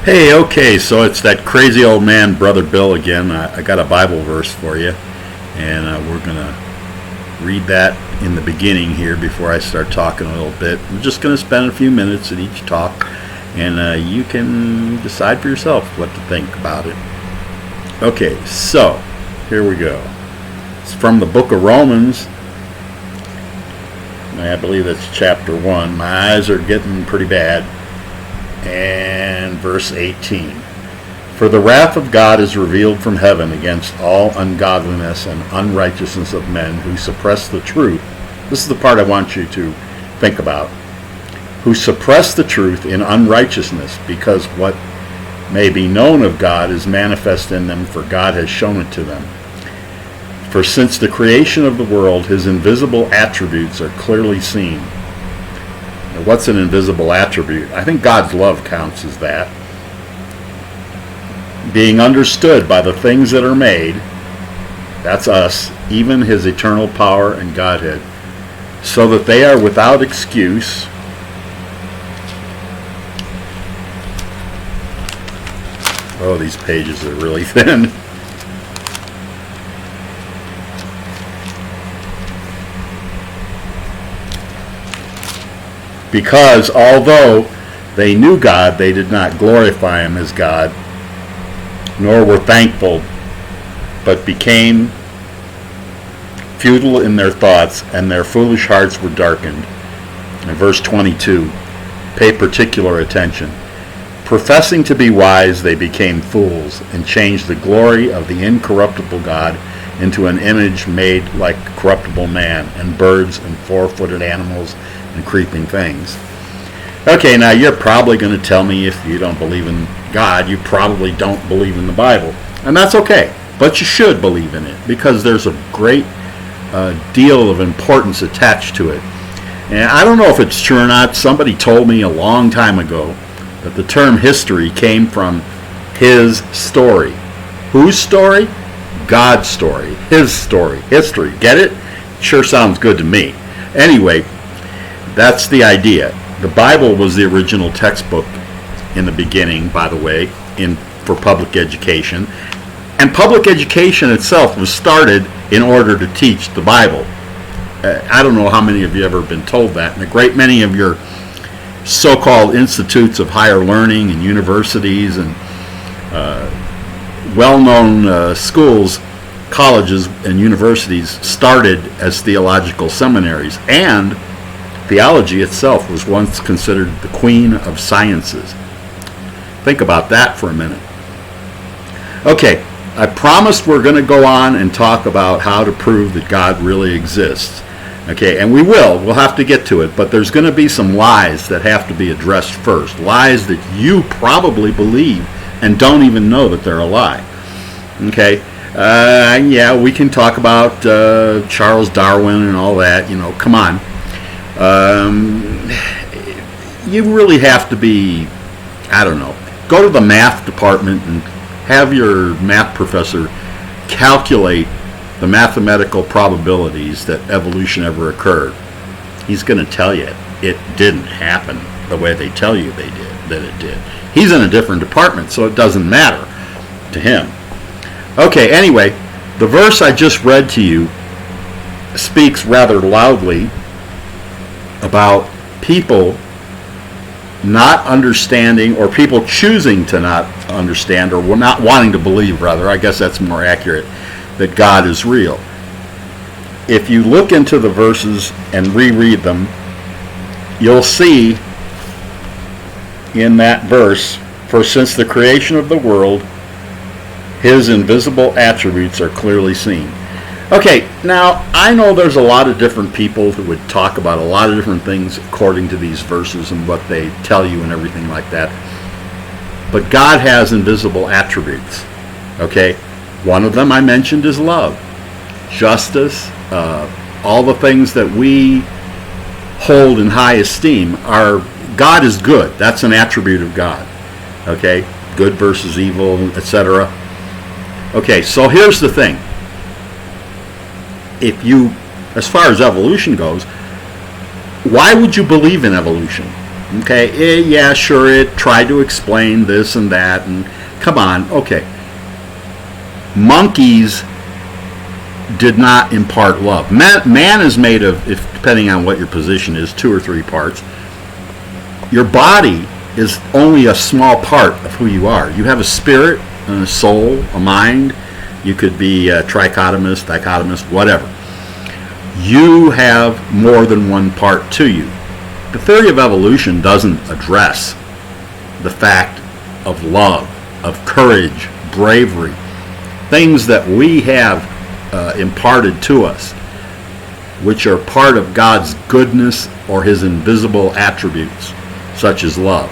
Hey, okay, so it's that crazy old man, Brother Bill, again. I got a Bible verse for you, and we're going to read that in the beginning here before I start talking a little bit. I'm just going to spend a few minutes at each talk, and you can decide for yourself what to think about it. Okay, so here we go. It's from the book of Romans. I believe that's chapter 1. My eyes are getting pretty bad. And verse 18. For the wrath of God is revealed from heaven against all ungodliness and unrighteousness of men who suppress the truth. This is the part I want you to think about. Who suppress the truth in unrighteousness, because what may be known of God is manifest in them, for God has shown it to them. For since the creation of the world, his invisible attributes are clearly seen. Now, what's an invisible attribute? I think God's love counts as that. Being understood by the things that are made, that's us, even his eternal power and Godhead, so that they are without excuse. Oh, these pages are really thin. Because although they knew God, they did not glorify him as God, nor were thankful, but became futile in their thoughts, and their foolish hearts were darkened. In verse 22, pay particular attention. Professing to be wise, they became fools, and changed the glory of the incorruptible God into an image made like corruptible man, and birds, and four-footed animals, and creeping things. Okay, now you're probably going to tell me if you don't believe in God, you probably don't believe in the Bible. And that's okay, but you should believe in it, because there's a great deal of importance attached to it. And I don't know if it's true or not. Somebody told me a long time ago that the term history came from his story. Whose story? God's story. His story. History. Get it? Sure sounds good to me. Anyway, that's the idea. The Bible was the original textbook in the beginning, by the way, for public education. And public education itself was started in order to teach the Bible. I don't know how many of you have ever been told that. And a great many of your so-called institutes of higher learning and universities and well-known schools, colleges, and universities started as theological seminaries. And theology itself was once considered the queen of sciences. Think about that for a minute. Okay, I promised we're going to go on and talk about how to prove that God really exists. Okay, and we will. We'll have to get to it, but there's going to be some lies that have to be addressed first. Lies that you probably believe and don't even know that they're a lie. Okay, yeah, we can talk about Charles Darwin and all that. You know, come on. You really have to be, I don't know, go to the math department and have your math professor calculate the mathematical probabilities that evolution ever occurred. He's going to tell you it didn't happen the way they tell you that it did. He's in a different department, so it doesn't matter to him. Okay, anyway, the verse I just read to you speaks rather loudly about people not understanding, or people choosing to not understand, or not wanting to believe, rather, I guess that's more accurate, that God is real. If you look into the verses and reread them, you'll see in that verse, for since the creation of the world, his invisible attributes are clearly seen. Okay, now I know there's a lot of different people who would talk about a lot of different things according to these verses and what they tell you and everything like that. But God has invisible attributes. Okay, one of them I mentioned is love, justice, all the things that we hold in high esteem are. God is good. That's an attribute of God. Okay, good versus evil, etc. Okay, so here's the thing. If you, as far as evolution goes, why would you believe in evolution? Okay, yeah, sure, it tried to explain this and that, and come on, okay. Monkeys did not impart love. Man is made of, if depending on what your position is, 2 or 3 parts. Your body is only a small part of who you are. You have a spirit, a soul, a mind. You could be a trichotomist, dichotomist, whatever. You have more than one part to you. The theory of evolution doesn't address the fact of love, of courage, bravery, things that we have imparted to us, which are part of God's goodness or his invisible attributes, such as love.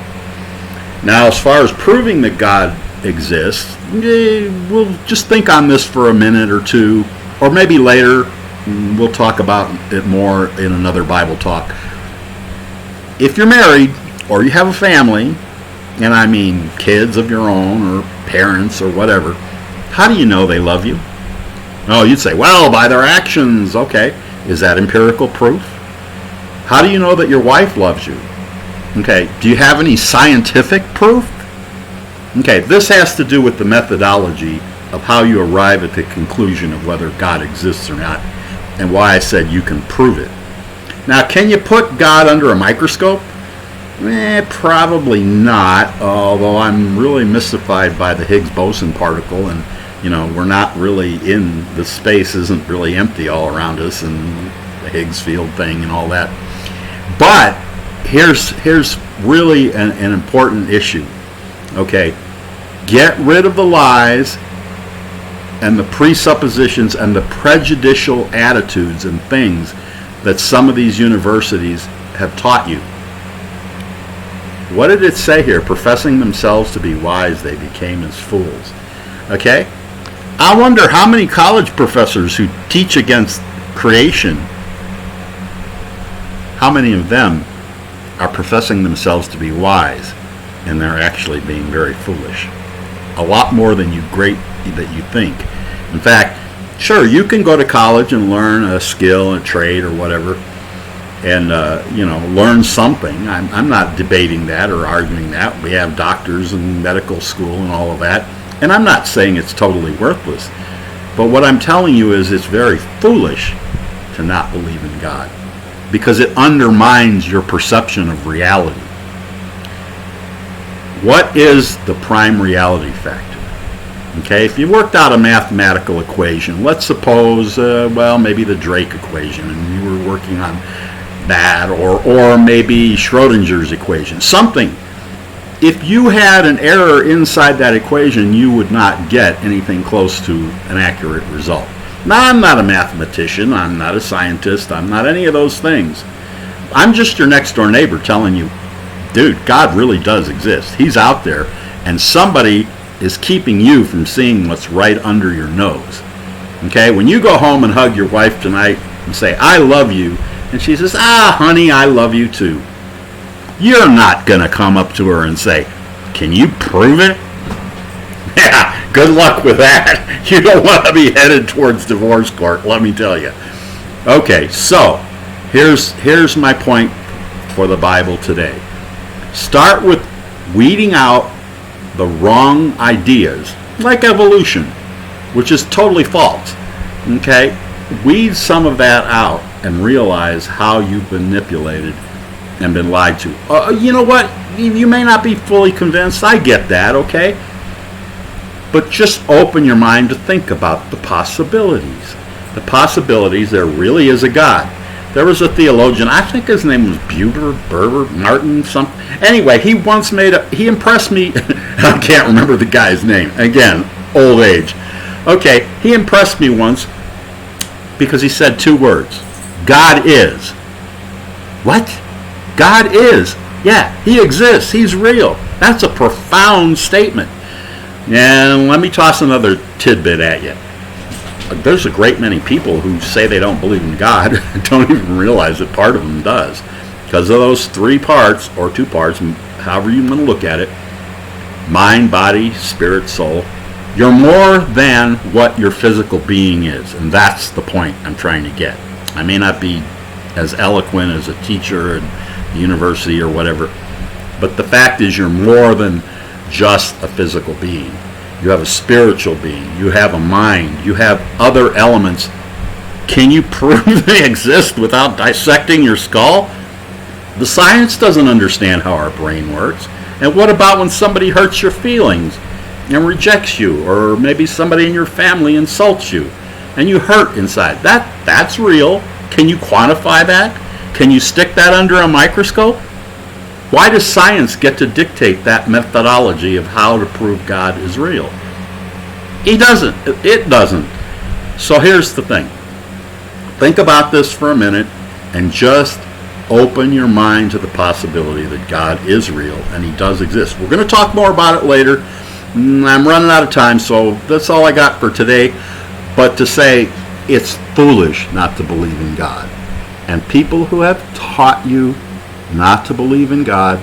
Now, as far as proving that God exists, we'll just think on this for a minute or two, or maybe later we'll talk about it more in another Bible talk. If you're married or you have a family, and I mean kids of your own or parents or whatever, how do you know they love you? Oh, you'd say, well, by their actions. Okay, is that empirical proof? How do you know that your wife loves you? Okay, do you have any scientific proof? Okay, this has to do with the methodology of how you arrive at the conclusion of whether God exists or not, and why I said you can prove it. Now, can you put God under a microscope? Probably not, although I'm really mystified by the Higgs boson particle, and we're not really in, the space isn't really empty all around us, and the Higgs field thing and all that. But here's really an important issue. Okay, get rid of the lies and the presuppositions and the prejudicial attitudes and things that some of these universities have taught you. What did it say here? Professing themselves to be wise, they became as fools. Okay? I wonder how many college professors who teach against creation, how many of them are professing themselves to be wise and they're actually being very foolish. A lot more than you think. In fact, sure, you can go to college and learn a skill, a trade, or whatever, and learn something. I'm not debating that or arguing that. We have doctors and medical school and all of that, and I'm not saying it's totally worthless. But what I'm telling you is it's very foolish to not believe in God, because it undermines your perception of reality. What is the prime reality factor? Okay, if you worked out a mathematical equation, let's suppose, maybe the Drake equation, and you were working on that, or maybe Schrodinger's equation, something. If you had an error inside that equation, you would not get anything close to an accurate result. Now, I'm not a mathematician, I'm not a scientist, I'm not any of those things. I'm just your next door neighbor telling you, dude, God really does exist. He's out there, and somebody is keeping you from seeing what's right under your nose. Okay, when you go home and hug your wife tonight and say, I love you, and she says, honey, I love you too, you're not going to come up to her and say, can you prove it? Yeah, good luck with that. You don't want to be headed towards divorce court, let me tell you. Okay, so here's my point for the Bible today. Start with weeding out the wrong ideas, like evolution, which is totally false. Okay? Weed some of that out and realize how you've been manipulated and been lied to. You know what? You may not be fully convinced. I get that, okay? But just open your mind to think about the possibilities. The possibilities there really is a God. There was a theologian, I think his name was Berber, Martin, something. Anyway, he impressed me. I can't remember the guy's name. Again, old age. Okay, he impressed me once because he said 2 words. God is. What? God is. Yeah, he exists. He's real. That's a profound statement. And let me toss another tidbit at you. There's a great many people who say they don't believe in God don't even realize that part of them does. Because of those 3 parts, or 2 parts, however you want to look at it, mind, body, spirit, soul, you're more than what your physical being is. And that's the point I'm trying to get. I may not be as eloquent as a teacher at the university or whatever, But the fact is you're more than just a physical being. You have a spiritual being. You have a mind. You have other elements. Can you prove they exist without dissecting your skull? The science doesn't understand how our brain works. And what about when somebody hurts your feelings and rejects you, or maybe somebody in your family insults you and you hurt inside? That's real. Can you quantify that? Can you stick that under a microscope? Why does science get to dictate that methodology of how to prove God is real? He doesn't. It doesn't. So here's the thing. Think about this for a minute and just open your mind to the possibility that God is real and he does exist. We're going to talk more about it later. I'm running out of time, so that's all I got for today. But to say it's foolish not to believe in God. And people who have taught you not to believe in God,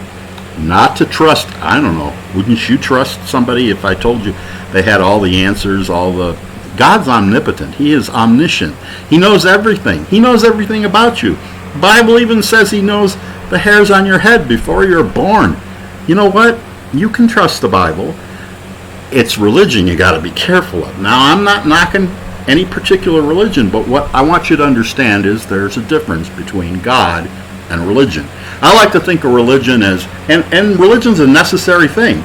not to trust, I don't know, wouldn't you trust somebody if I told you they had all the answers, God's omnipotent. He is omniscient. He knows everything. He knows everything about you. The Bible even says he knows the hairs on your head before you're born. You know what? You can trust the Bible. It's religion you got to be careful of. Now, I'm not knocking any particular religion, but what I want you to understand is there's a difference between God and religion. I like to think of religion as, and religion's a necessary thing.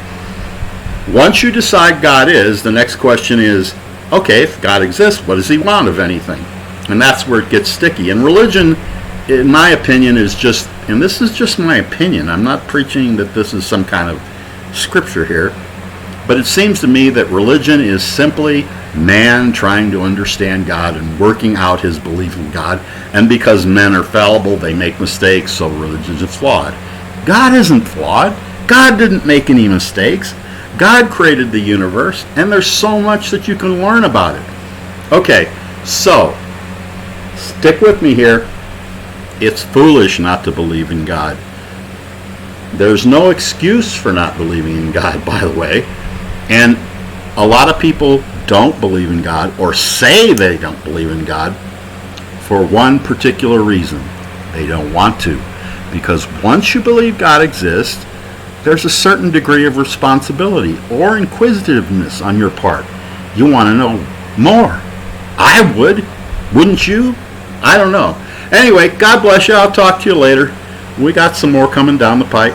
Once you decide God is, the next question is, okay, if God exists, what does he want of anything? And that's where it gets sticky. And religion, in my opinion, is just, and this is just my opinion, I'm not preaching that this is some kind of scripture here, but it seems to me that religion is simply man trying to understand God and working out his belief in God. And because men are fallible, they make mistakes, so religion is flawed. God isn't flawed. God didn't make any mistakes. God created the universe, and there's so much that you can learn about it. Okay, so stick with me here. It's foolish not to believe in God. There's no excuse for not believing in God, by the way. And a lot of people don't believe in God, or say they don't believe in God, for one particular reason. They don't want to. Because once you believe God exists, there's a certain degree of responsibility or inquisitiveness on your part. You want to know more. I would. Wouldn't you? I don't know. Anyway, God bless you. I'll talk to you later. We got some more coming down the pipe.